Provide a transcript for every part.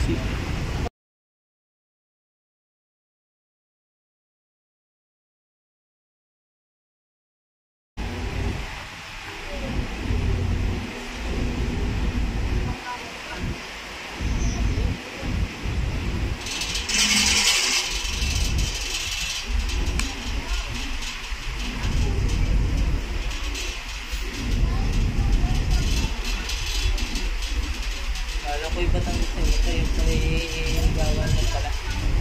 busy. Alam ko iba tang gusto ito yung gawan mo pala.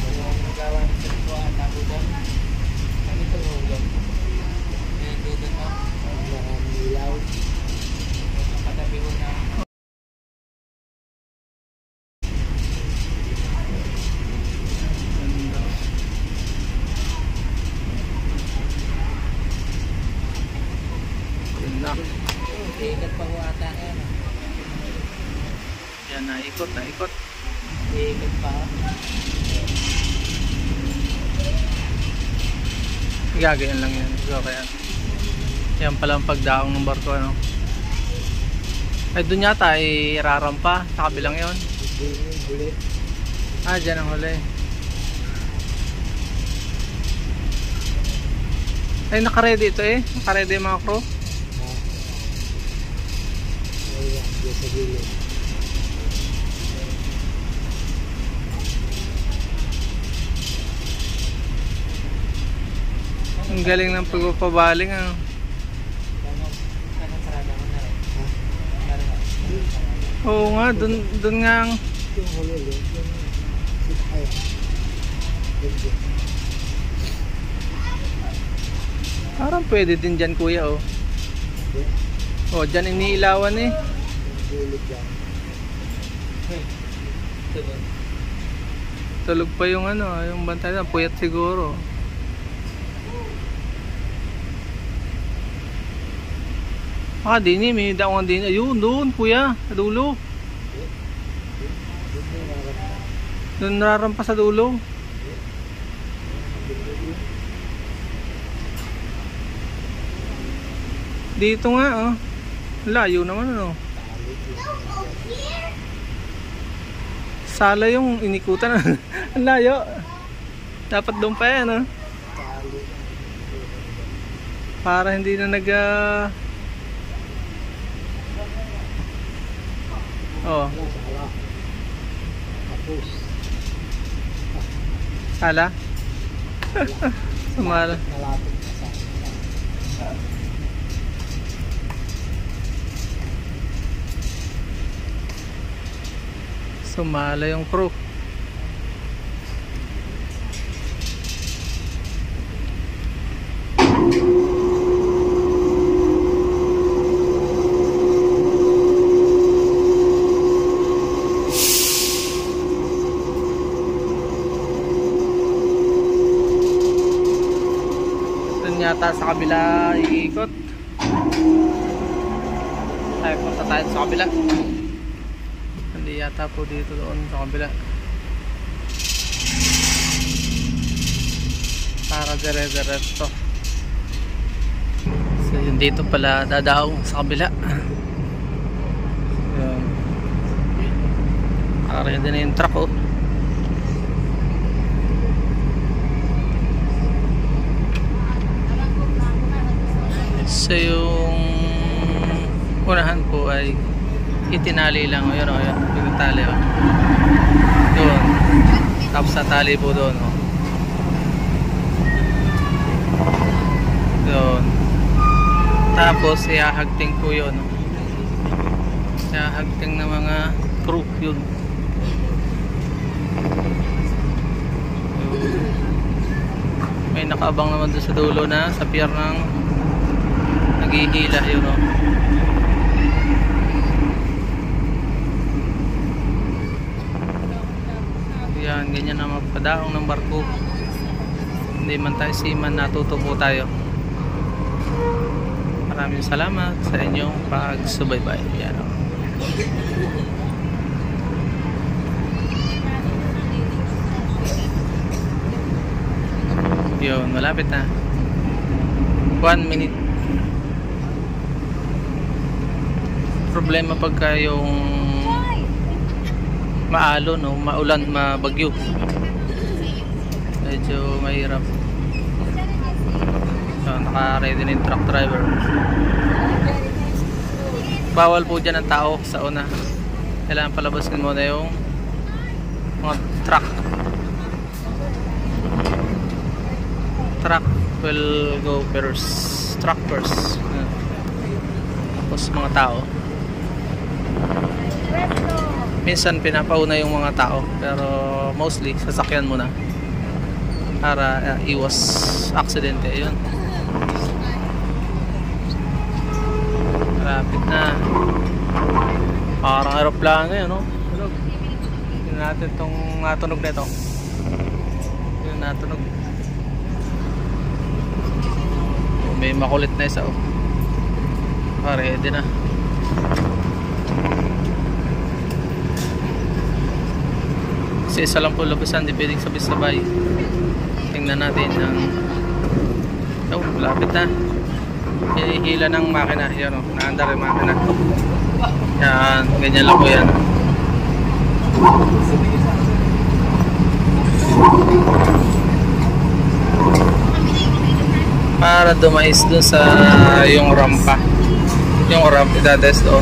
Yung gawan sa tuwa at ako doon. Kami ito hulog. Yung doon mo. Ang ilaw. Ang katabi ko na. Ganda. Ikat pa ko ata yan. Yan, naikot. Ikat pa. Gagayan lang yan. Okay yan. Yan pala ang pagdaong ng barko, ano. Ay, dun yata ay rarampa. Sa kabilang yun. Huli. Ah, dyan ang huli. Ay, nakaredy ito eh. Nakaredy yung mga crew. Ayan, dyan sa gilid. Ang galing ng pagpapabaling, ano. Oo nga, dun nga ang... Yung huli, yung ayan. Parang pwede din dyan, kuya, oh. Oh, dyan iniilawan eh. Gilid dyan. Tulog pa yung ano, yung bantay na, puyat siguro. Ah, din eh, may daungan din. Ayun, doon, kuya, sa dulo. Doon nararampa sa dulo. Dito nga, oh. Layo naman, ano. Sala yung inikutan. Ang layo. Dapat doon pa yan, oh. Para hindi na oh. Sala? Sumala. Sumala yung crew. Yata sa kabila iikot. Tayo punta tayo sa kabila. Hindi yata po dito doon sa kabila. Para dire-diretso. So yun dito pala dadaw sa kabila. Yun. Ready na yung truck, oh. So yung unahan po ay itinali lang, yun, oh, yun, yung tali, oh. Doon, tapos sa tali po doon, oh. Doon, tapos ihahagting po yun, oh. Ihahagting ng mga crew yun. May nakaabang naman doon sa dulo na sa pier ng naghihila yun, oh. Yan, ganyan na magpadaong ng barko. Hindi man tayo seaman, natuto po tayo. Maraming salamat sa inyong pagsubaybay. Yan, oh. Yun, malapit na. 1 minute. Problema pagka yung maalon o maulan, mabagyo. Medyo mahirap. So, naka-ready na yung truck driver. Bawal po dyan ang tao sa una. Kailangan palabasin mo na yung mga truck. Truck will go first. Truck first. Tapos mga tao. Minsan pinapauna yung mga tao, pero mostly sasakyan muna para iwas aksidente. Ayun. Malapit na. Parang aeroplano yun, no? Tignan natin itong natunog na ito. Yung natunog. May makulit na isa, oh. Ready na. Kasi isa lang po labasan, di pwedeng sabay-sabay. Tingnan natin ang malapit na. Hinihila ng makina. Yan, o, naandar yung makina. Yan, ganyan lang po yan. Para dumais dun sa yung rampa. Yung ramp idades doon.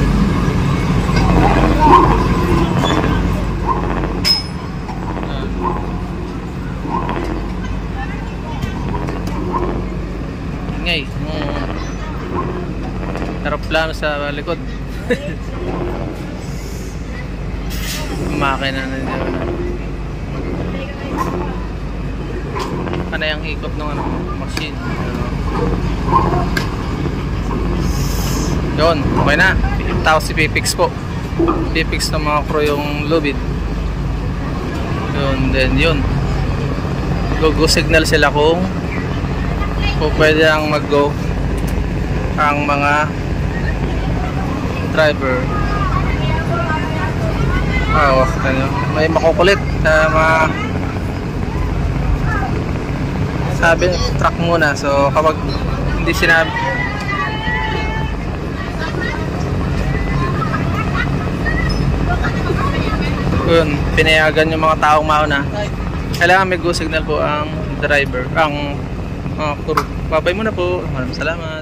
Ngay, aeroplano sa likod. Makina na dyan. Ano yung ikot ng machine. Yun, okay na. Tapos si Pipix po. Pipix ng mga crew yung lubid. Yun, then yun. Go signal sila kung pwede ang mag-go ang mga driver. May makukulit na sabi truck muna. So kapag hindi sinabi, yun, pinayagan yung mga taong mauna, kailangan may go signal po ang driver, ang crew. Babay muna po. Maraming salamat.